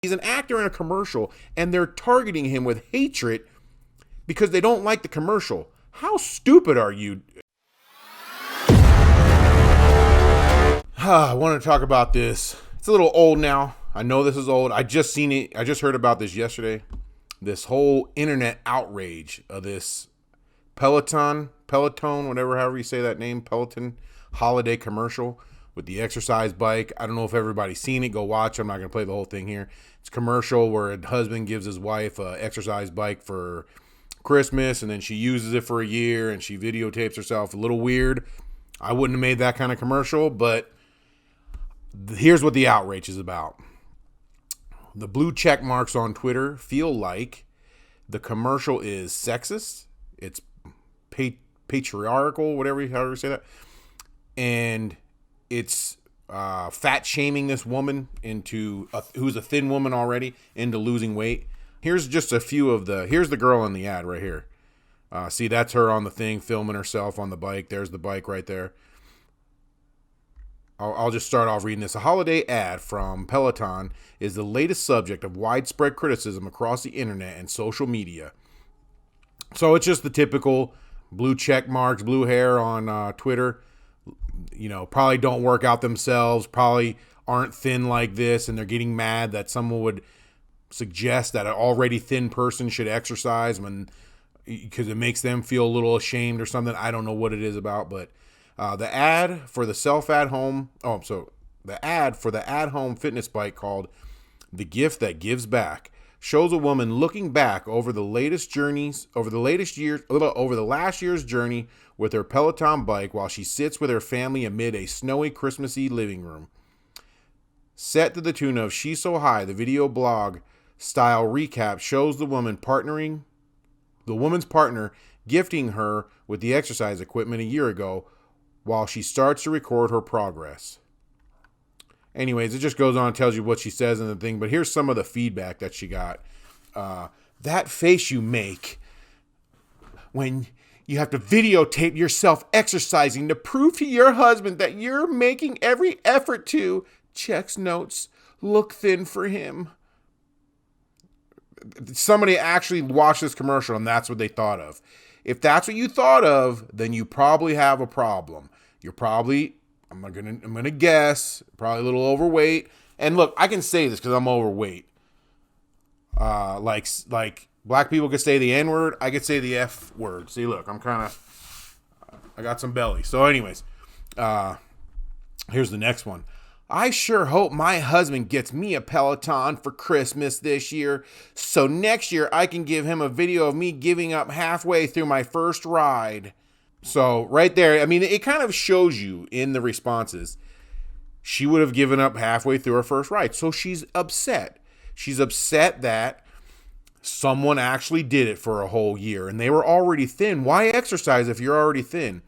He's an actor in a commercial, and they're targeting him with hatred because they don't like the commercial. How stupid are you? I want to talk about this. It's a little old now. I know this is old. I just seen it. I just heard about this yesterday. This whole internet outrage of this Peloton, whatever, however you say that name, Peloton holiday commercial with the exercise bike. I don't know if everybody's seen it. Go watch. I'm not going to play the whole thing here. It's a commercial where a husband gives his wife an exercise bike for Christmas, and then she uses it for a year, and she videotapes herself. A little weird. I wouldn't have made that kind of commercial, but here's what the outrage is about. The blue check marks on Twitter feel like the commercial is sexist. It's patriarchal, however you say that. And it's fat shaming this woman who's a thin woman already into losing weight. Here's just a few of here's the girl in the ad right here. See, that's her on the thing filming herself on the bike. There's the bike right there. I'll just start off reading this. A holiday ad from Peloton is the latest subject of widespread criticism across the internet and social media. So it's just the typical blue check marks, blue hair on Twitter. You know, probably don't work out themselves, probably aren't thin like this, and they're getting mad that someone would suggest that an already thin person should exercise because it makes them feel a little ashamed or something. I don't know what it is about, but the ad for the at-home fitness bike called "The Gift That Gives Back" shows a woman looking back over the last year's journey with her Peloton bike while she sits with her family amid a snowy Christmassy living room. Set to the tune of "She's So High," the video blog style recap shows the woman's partner gifting her with the exercise equipment a year ago while she starts to record her progress. Anyways, it just goes on and tells you what she says in the thing, but here's some of the feedback that she got. That face you make when you have to videotape yourself exercising to prove to your husband that you're making every effort to, checks notes, look thin for him. Somebody actually watched this commercial and that's what they thought of. If that's what you thought of, then you probably have a problem. You're probably, I'm gonna guess, probably a little overweight. And look, I can say this because I'm overweight. Like black people could say the N-word, I could say the F word. See, look, I got some belly. So anyways, here's the next one. I sure hope my husband gets me a Peloton for Christmas this year, so next year I can give him a video of me giving up halfway through my first ride. So right there, I mean, it kind of shows you in the responses, she would have given up halfway through her first ride. So she's upset. She's upset that someone actually did it for a whole year and they were already thin. Why exercise if you're already thin?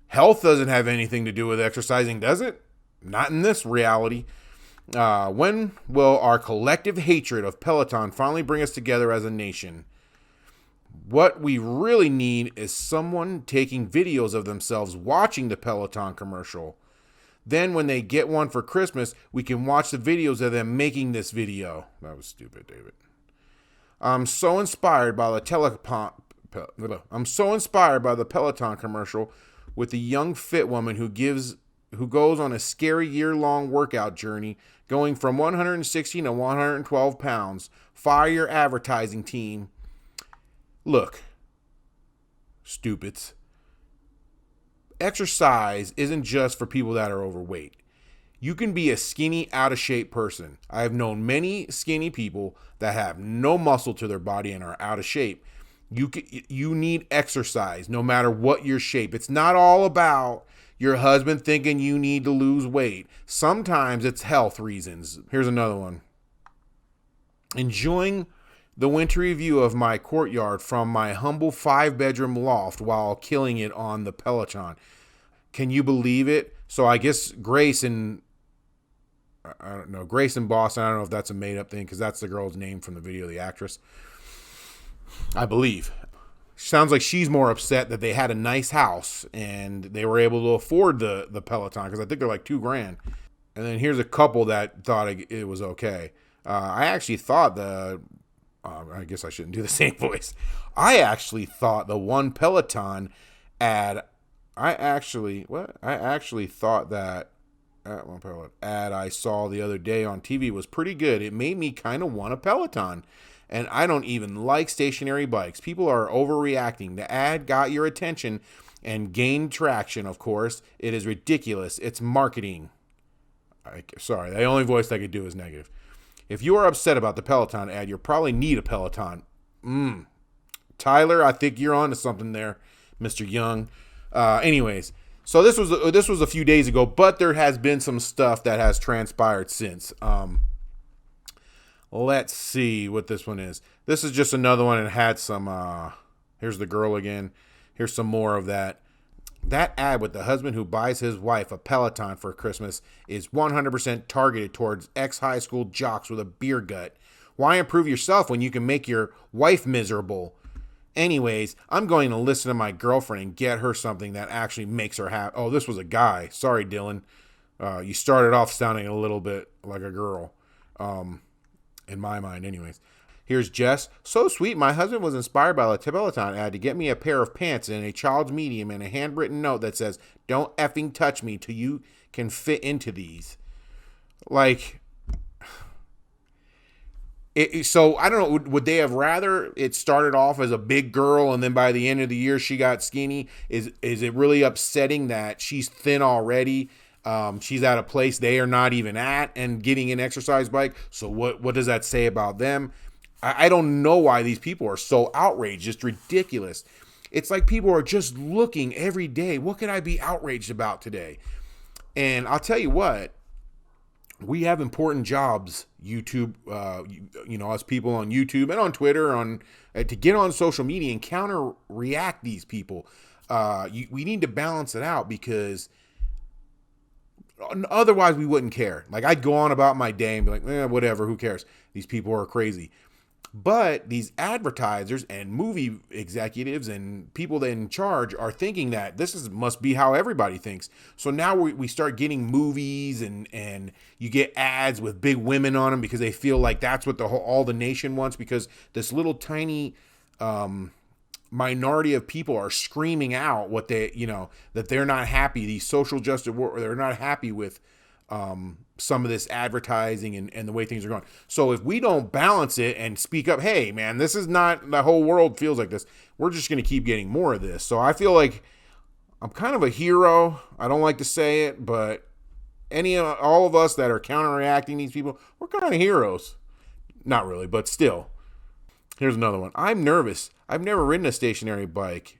Health doesn't have anything to do with exercising, does it? Not in this reality. When will our collective hatred of Peloton finally bring us together as a nation? What we really need is someone taking videos of themselves watching the Peloton commercial. Then when they get one for Christmas, we can watch the videos of them making this video. That was stupid, David. I'm so inspired by the Peloton commercial with the young fit woman who goes on a scary year-long workout journey, going from 160 to 112 pounds. Fire your advertising team. Look, stupids. Exercise isn't just for people that are overweight. You can be a skinny, out-of-shape person. I have known many skinny people that have no muscle to their body and are out of shape. You need exercise no matter what your shape. It's not all about your husband thinking you need to lose weight. Sometimes it's health reasons. Here's another one. Enjoying the wintry view of my courtyard from my humble 5-bedroom loft while killing it on the Peloton. Can you believe it? So I guess Grace in Boston, I don't know if that's a made up thing because that's the girl's name from the video, the actress, I believe. Sounds like she's more upset that they had a nice house and they were able to afford the Peloton because I think they're like $2,000. And then here's a couple that thought it was okay. I actually thought I guess I shouldn't do the same voice. I actually thought the one Peloton ad, I actually thought that one Peloton ad I saw the other day on TV was pretty good. It made me kind of want a Peloton. And I don't even like stationary bikes. People are overreacting. The ad got your attention and gained traction, of course. It is ridiculous. It's marketing. Sorry, the only voice I could do is negative. If you are upset about the Peloton ad, you probably need a Peloton. Tyler, I think you're on to something there, Mr. Young. Anyways, so this was a few days ago, but there has been some stuff that has transpired since. Let's see what this one is. This is just another one and had some, here's the girl again. Here's some more of that. That ad with the husband who buys his wife a Peloton for Christmas is 100% targeted towards ex-high school jocks with a beer gut. Why improve yourself when you can make your wife miserable? Anyways, I'm going to listen to my girlfriend and get her something that actually makes her happy. Oh, this was a guy. Sorry, Dylan. You started off sounding a little bit like a girl. In my mind, anyways. Here's Jess. So sweet. My husband was inspired by the Peloton ad to get me a pair of pants in a child's medium and a handwritten note that says, "Don't effing touch me till you can fit into these." Like, so I don't know. Would they have rather it started off as a big girl and then by the end of the year she got skinny? Is it really upsetting that she's thin already? She's at a place they are not even at and getting an exercise bike. So what does that say about them? I don't know why these people are so outraged. Just ridiculous. It's like people are just looking every day. What could I be outraged about today? And I'll tell you what, we have important jobs, YouTube, us people on YouTube and on Twitter, to get on social media and counter-react these people. We need to balance it out because otherwise we wouldn't care. Like, I'd go on about my day and be like, whatever, who cares? These people are crazy. But these advertisers and movie executives and people that in charge are thinking that must be how everybody thinks. So now we start getting movies and you get ads with big women on them because they feel like that's what all the nation wants, because this little tiny minority of people are screaming out what that they're not happy. These social justice, they're not happy with some of this advertising and the way things are going. So if we don't balance it and speak up, hey man, this is not, the whole world feels like this, we're just going to keep getting more of this. So I feel like I'm kind of a hero. I don't like to say it, but all of us that are counteracting these people, we're kind of heroes. Not really, but still. Here's another one. I'm nervous. I've never ridden a stationary bike.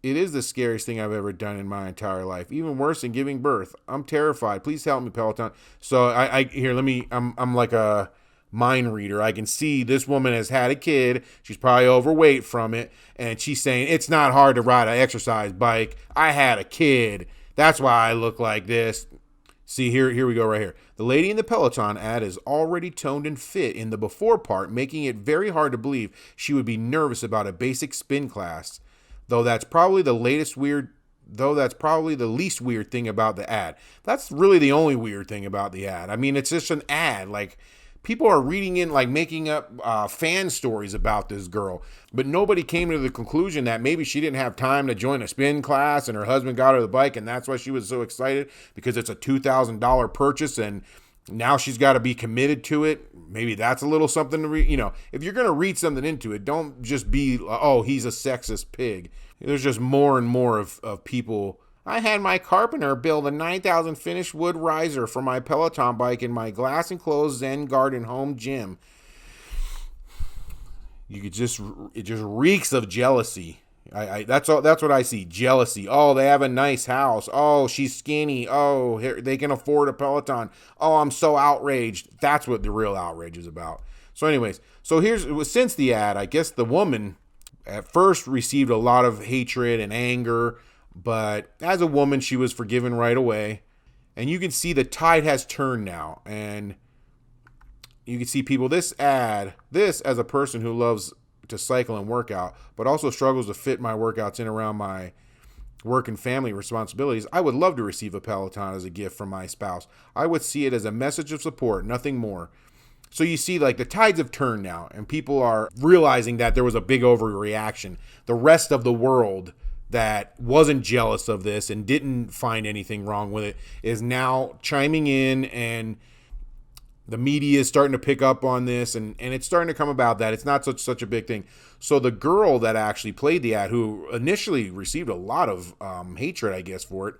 It is the scariest thing I've ever done in my entire life. Even worse than giving birth. I'm terrified. Please help me, Peloton. So I'm like a mind reader. I can see this woman has had a kid. She's probably overweight from it. And she's saying, it's not hard to ride an exercise bike. I had a kid. That's why I look like this. See, here we go right here. The lady in the Peloton ad is already toned and fit in the before part, making it very hard to believe she would be nervous about a basic spin class. Though that's probably the least weird thing about the ad. That's really the only weird thing about the ad. I mean, it's just an ad. Like, people are reading in, like, making up fan stories about this girl. But nobody came to the conclusion that maybe she didn't have time to join a spin class and her husband got her the bike and that's why she was so excited, because it's a $2,000 purchase and now she's got to be committed to it. Maybe that's a little something to read. If you're going to read something into it, don't just be, oh, he's a sexist pig. There's just more and more of people. I had my carpenter build a 9,000 finished wood riser for my Peloton bike in my glass enclosed Zen garden home gym. It just reeks of jealousy. That's what I see. Jealousy. Oh, they have a nice house. Oh, she's skinny. Oh, they can afford a Peloton. Oh, I'm so outraged. That's what the real outrage is about. So anyways, since the ad, I guess the woman at first received a lot of hatred and anger, but as a woman, she was forgiven right away. And you can see the tide has turned now. And you can see people, this as a person who loves to cycle and work out, but also struggles to fit my workouts in around my work and family responsibilities, I would love to receive a Peloton as a gift from my spouse. I would see it as a message of support, nothing more. So you see, like, the tides have turned now, and people are realizing that there was a big overreaction. The rest of the world that wasn't jealous of this and didn't find anything wrong with it is now chiming in, and the media is starting to pick up on this, and it's starting to come about that it's not such a big thing. So the girl that actually played the ad, who initially received a lot of hatred, I guess, for it,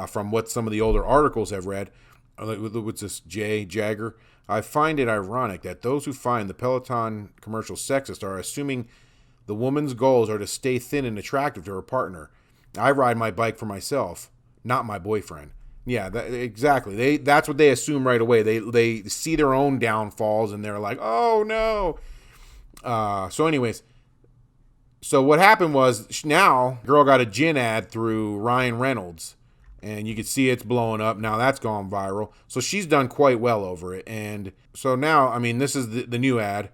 from what some of the older articles have read, what's this, Jagger? I find it ironic that those who find the Peloton commercial sexist are assuming the woman's goals are to stay thin and attractive to her partner. I ride my bike for myself, not my boyfriend. Yeah, exactly. That's what they assume right away. They see their own downfalls and they're like, oh no. So anyways, so what happened was now girl got a gin ad through Ryan Reynolds, and you can see it's blowing up. Now that's gone viral. So she's done quite well over it. And so now, I mean, this is the new ad.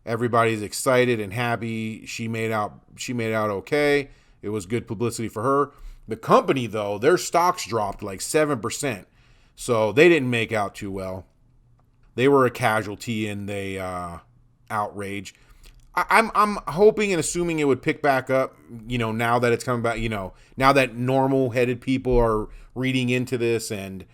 Everybody's excited and happy. She made out okay. It was good publicity for her. The company, though, their stocks dropped like 7%. So they didn't make out too well. They were a casualty in the outrage. I'm hoping and assuming it would pick back up, now that it's coming back, now that normal-headed people are reading into this and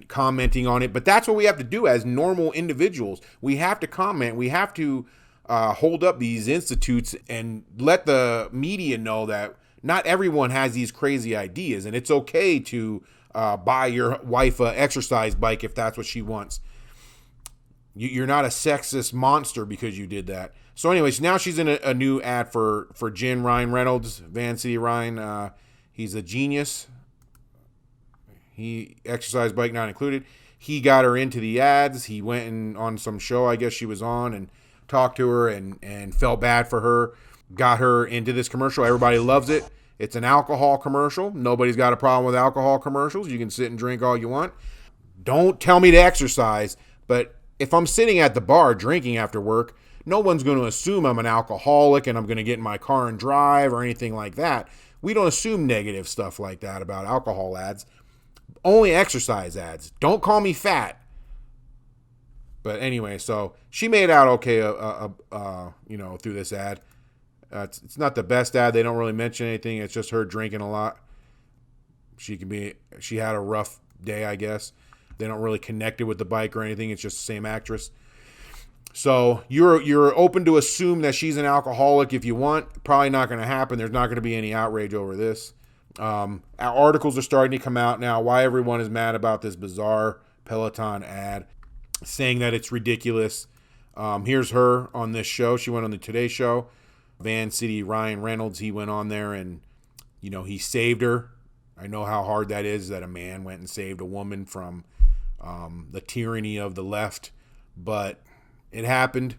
commenting on it. But that's what we have to do as normal individuals. We have to comment. We have to hold up these institutes and let the media know that not everyone has these crazy ideas, and it's okay to buy your wife an exercise bike if that's what she wants. You're not a sexist monster because you did that. So anyways, now she's in a new ad for Jen Ryan Reynolds, Van City Ryan. He's a genius. He exercise bike not included. He got her into the ads. He went on some show, I guess she was on, and talked to her and felt bad for her. Got her into this commercial. Everybody loves it. It's an alcohol commercial. Nobody's got a problem with alcohol commercials. You can sit and drink all you want. Don't tell me to exercise, but if I'm sitting at the bar drinking after work, no one's going to assume I'm an alcoholic and I'm going to get in my car and drive or anything like that. We don't assume negative stuff like that about alcohol ads. Only exercise ads. Don't call me fat. But anyway, so she made out okay, through this ad. It's not the best ad. They don't really mention anything. It's just her drinking a lot. She had a rough day, I guess. They don't really connect it with the bike or anything. It's just the same actress. So you're open to assume that she's an alcoholic if you want. Probably not going to happen. There's not going to be any outrage over this. Articles are starting to come out now. Why everyone is mad about this bizarre Peloton ad, saying that it's ridiculous. Here's her on this show. She went on the Today Show. Van City Ryan Reynolds, he went on there and, he saved her. I know how hard that is, that a man went and saved a woman from the tyranny of the left, but it happened.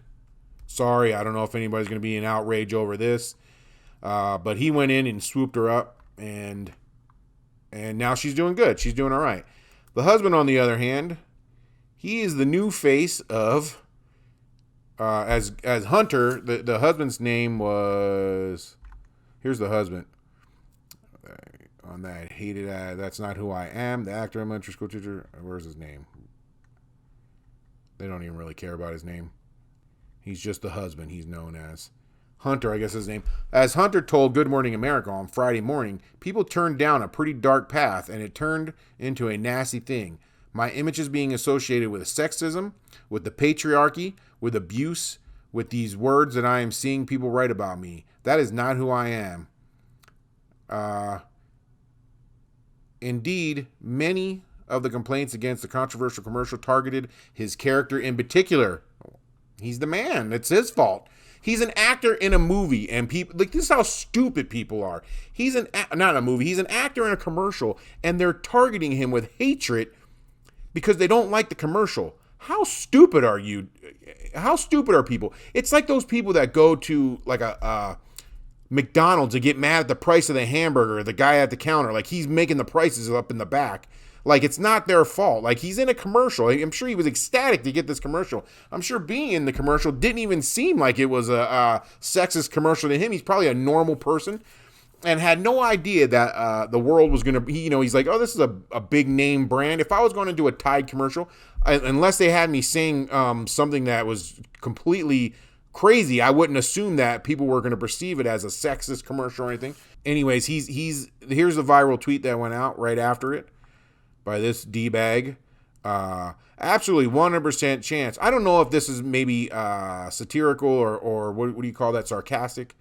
Sorry, I don't know if anybody's going to be in outrage over this, but he went in and swooped her up, and now she's doing good. She's doing all right. The husband, on the other hand, he is the new face of... as Hunter, the husband's name was... Here's the husband. On that hated ad, That's Not Who I Am. The actor, elementary school teacher. Where's his name? They don't even really care about his name. He's just the husband. He's known as Hunter, I guess his name. As Hunter told Good Morning America on Friday morning, people turned down a pretty dark path, and it turned into a nasty thing. My image is being associated with sexism, with the patriarchy, with abuse, with these words that I am seeing people write about me. That is not who I am. Indeed, many of the complaints against the controversial commercial targeted his character in particular. He's the man. It's his fault. He's an actor in a movie, and people like, this is how stupid people are. He's not a movie. He's an actor in a commercial, and they're targeting him with hatred because they don't like the commercial. How stupid are you? How stupid are people? It's like those people that go to like a McDonald's and get mad at the price of the hamburger, the guy at the counter, like he's making the prices up in the back. Like, it's not their fault. Like, he's in a commercial. I'm sure he was ecstatic to get this commercial. I'm sure being in the commercial didn't even seem like it was a sexist commercial to him. He's probably a normal person and had no idea that the world was going to be, he's like, oh, this is a big name brand. If I was going to do a Tide commercial, unless they had me saying something that was completely crazy, I wouldn't assume that people were going to perceive it as a sexist commercial or anything. Anyways, here's the viral tweet that went out right after it by this D-bag. Absolutely 100% chance. I don't know if this is maybe satirical or what do you call that, sarcastic.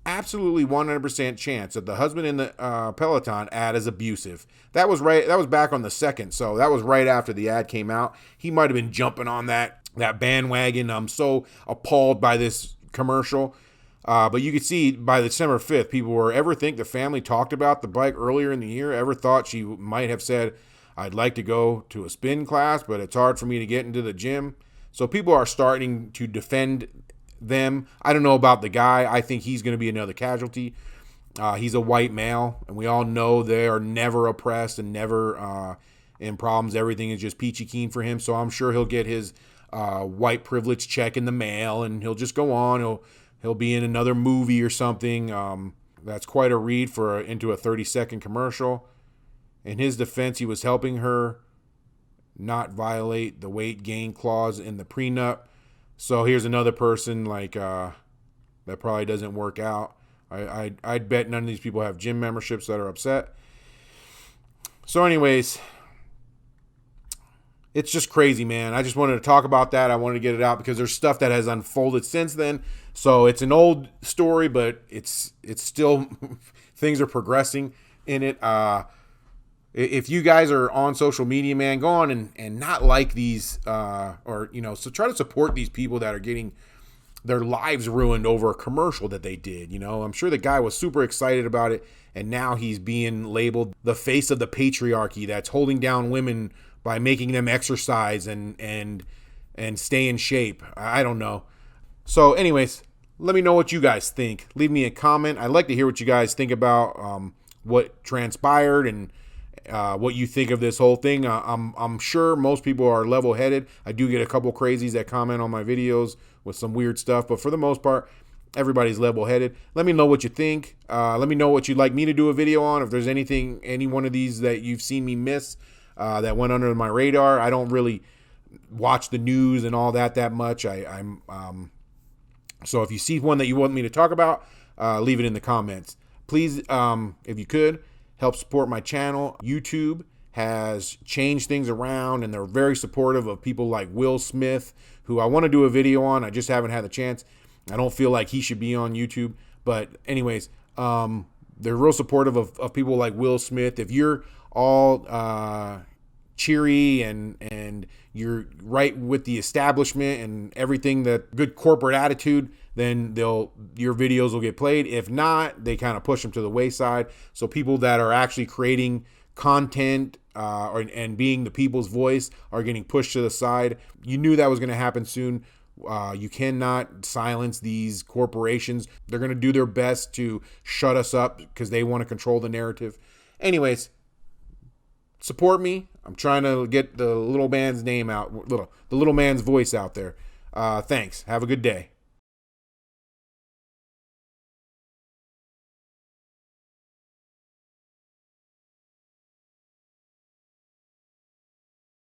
Absolutely 100% chance that the husband in the Peloton ad is abusive. That was right. That was back on the 2nd, so that was right after the ad came out. He might have been jumping on that bandwagon. I'm so appalled by this commercial. But you could see by December 5th, people were ever think the family talked about the bike earlier in the year, ever thought she might have said, I'd like to go to a spin class, but it's hard for me to get into the gym. So people are starting to defend them. I don't know about the guy. I think he's going to be another casualty. He's a white male, and we all know they are never oppressed and never in problems. Everything is just peachy keen for him. So I'm sure he'll get his white privilege check in the mail, and he'll just go on. He'll be in another movie or something. That's quite a read into a 30-second commercial. In his defense, he was helping her not violate the weight gain clause in the prenup. So here's another person that probably doesn't work out. I'd bet none of these people have gym memberships that are upset. So anyways, it's just crazy, man. I just wanted to talk about that. I wanted to get it out because there's stuff that has unfolded since then. So it's an old story, but it's still things are progressing in it. If you guys are on social media, man, go on and not like these so try to support these people that are getting their lives ruined over a commercial that they did. I'm sure the guy was super excited about it, and now he's being labeled the face of the patriarchy that's holding down women by making them exercise and stay in shape. I don't know. So anyways, let me know what you guys think. Leave me a comment. I'd like to hear what you guys think about what transpired and what you think of this whole thing. I'm sure most people are level-headed. I do get a couple crazies that comment on my videos with some weird stuff, but for the most part, everybody's level-headed. Let me know what you think. Let me know what you'd like me to do a video on. If there's any one of these that you've seen me miss that went under my radar. I don't really watch the news and all that much. So if you see one that you want me to talk about, leave it in the comments. Please, if you could, help support my channel. YouTube has changed things around, and they're very supportive of people like Will Smith, who I want to do a video on. I just haven't had the chance. I don't feel like he should be on YouTube. But anyways, they're real supportive of people like Will Smith. If you're all cheery and you're right with the establishment and everything, that good corporate attitude, then your videos will get played. If not, they kind of push them to the wayside. So people that are actually creating content and being the people's voice are getting pushed to the side. You knew that was going to happen soon. You cannot silence these corporations. They're going to do their best to shut us up because they want to control the narrative. Anyways, support me. I'm trying to get the little man's name out, the little man's voice out there. Thanks. Have a good day.